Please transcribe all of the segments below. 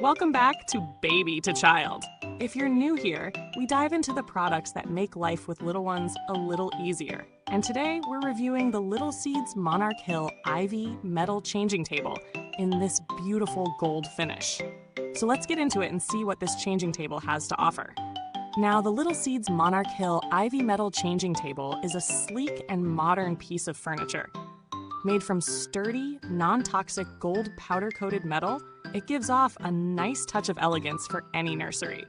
Welcome back to Baby to Child. If you're new here, we dive into the products that make life with little ones a little easier. And today we're reviewing the Little Seeds Monarch Hill Ivy Metal Changing Table in this beautiful gold finish. So let's get into it and see what this changing table has to offer. Now, the Little Seeds Monarch Hill Ivy Metal Changing Table is a sleek and modern piece of furniture. Made from sturdy, non-toxic gold powder-coated metal, it gives off a nice touch of elegance for any nursery.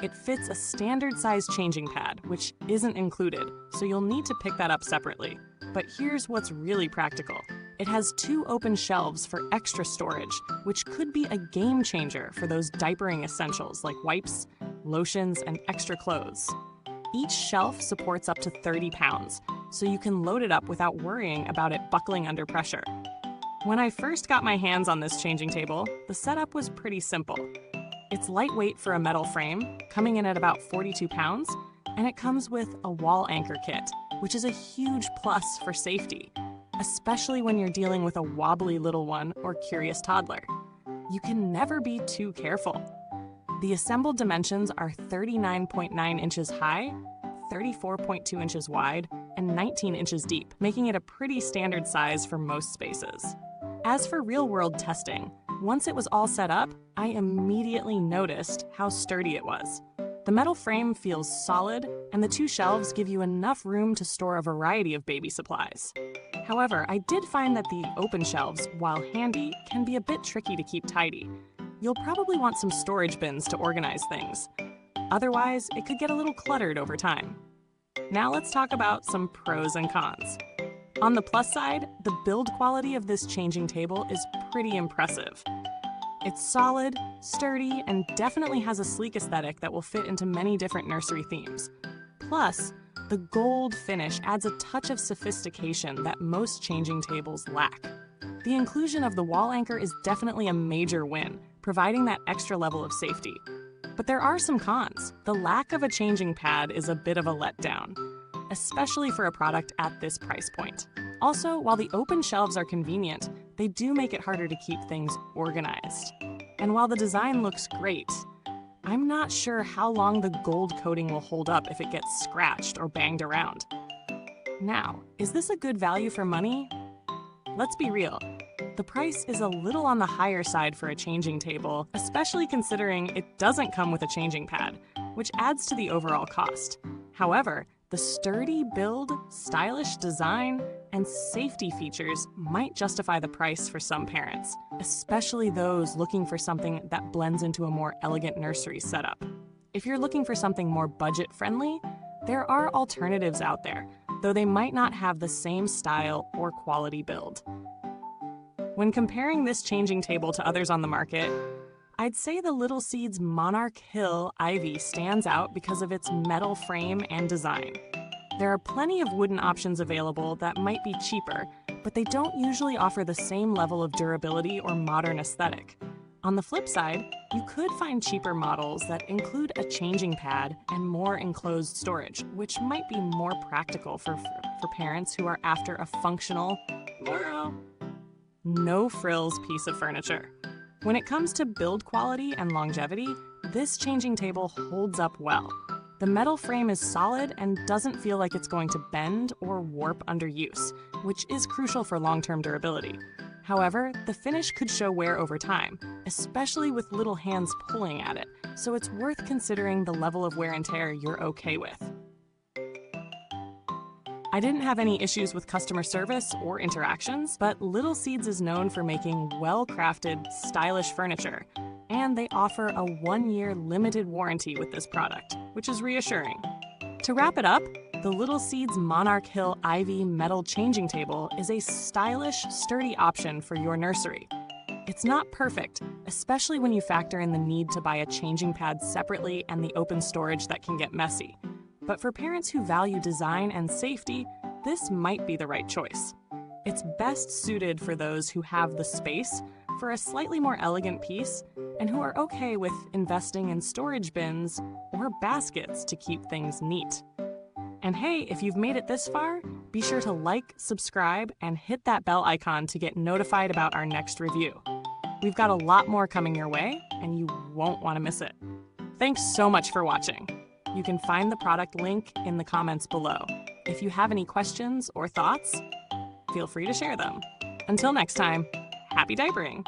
It fits a standard-size changing pad, which isn't included, so you'll need to pick that up separately. But here's what's really practical. It has 2 open shelves for extra storage, which could be a game changer for those diapering essentials like wipes, lotions, and extra clothes. Each shelf supports up to 30 pounds, so you can load it up without worrying about it buckling under pressure. When I first got my hands on this changing table, the setup was pretty simple. It's lightweight for a metal frame, coming in at about 42 pounds, and it comes with a wall anchor kit, which is a huge plus for safety, especially when you're dealing with a wobbly little one or curious toddler. You can never be too careful. The assembled dimensions are 39.9 inches high, 34.2 inches wide, and 19 inches deep, making it a pretty standard size for most spaces. As for real-world testing, once it was all set up, I immediately noticed how sturdy it was. The metal frame feels solid, and the 2 shelves give you enough room to store a variety of baby supplies. However, I did find that the open shelves, while handy, can be a bit tricky to keep tidy. You'll probably want some storage bins to organize things. Otherwise, it could get a little cluttered over time. Now let's talk about some pros and cons. On the plus side, the build quality of this changing table is pretty impressive. It's solid, sturdy, and definitely has a sleek aesthetic that will fit into many different nursery themes. Plus, the gold finish adds a touch of sophistication that most changing tables lack. The inclusion of the wall anchor is definitely a major win, providing that extra level of safety. But there are some cons. The lack of a changing pad is a bit of a letdown, especially for a product at this price point. Also, while the open shelves are convenient, they do make it harder to keep things organized. And while the design looks great, I'm not sure how long the gold coating will hold up if it gets scratched or banged around. Now, is this a good value for money? Let's be real. The price is a little on the higher side for a changing table, especially considering it doesn't come with a changing pad, which adds to the overall cost. However, the sturdy build, stylish design, and safety features might justify the price for some parents, especially those looking for something that blends into a more elegant nursery setup. If you're looking for something more budget-friendly, there are alternatives out there, though they might not have the same style or quality build. When comparing this changing table to others on the market, I'd say the Little Seeds Monarch Hill Ivy stands out because of its metal frame and design. There are plenty of wooden options available that might be cheaper, but they don't usually offer the same level of durability or modern aesthetic. On the flip side, you could find cheaper models that include a changing pad and more enclosed storage, which might be more practical for parents who are after a functional, no-frills piece of furniture. When it comes to build quality and longevity, this changing table holds up well. The metal frame is solid and doesn't feel like it's going to bend or warp under use, which is crucial for long-term durability. However, the finish could show wear over time, especially with little hands pulling at it, so it's worth considering the level of wear and tear you're okay with. I didn't have any issues with customer service or interactions, but Little Seeds is known for making well-crafted, stylish furniture, and they offer a 1-year limited warranty with this product, which is reassuring. To wrap it up, the Little Seeds Monarch Hill Ivy Metal Changing Table is a stylish, sturdy option for your nursery. It's not perfect, especially when you factor in the need to buy a changing pad separately and the open storage that can get messy. But for parents who value design and safety, this might be the right choice. It's best suited for those who have the space for a slightly more elegant piece and who are okay with investing in storage bins or baskets to keep things neat. And hey, if you've made it this far, be sure to like, subscribe, and hit that bell icon to get notified about our next review. We've got a lot more coming your way, and you won't want to miss it. Thanks so much for watching. You can find the product link in the comments below. If you have any questions or thoughts, feel free to share them. Until next time, happy diapering!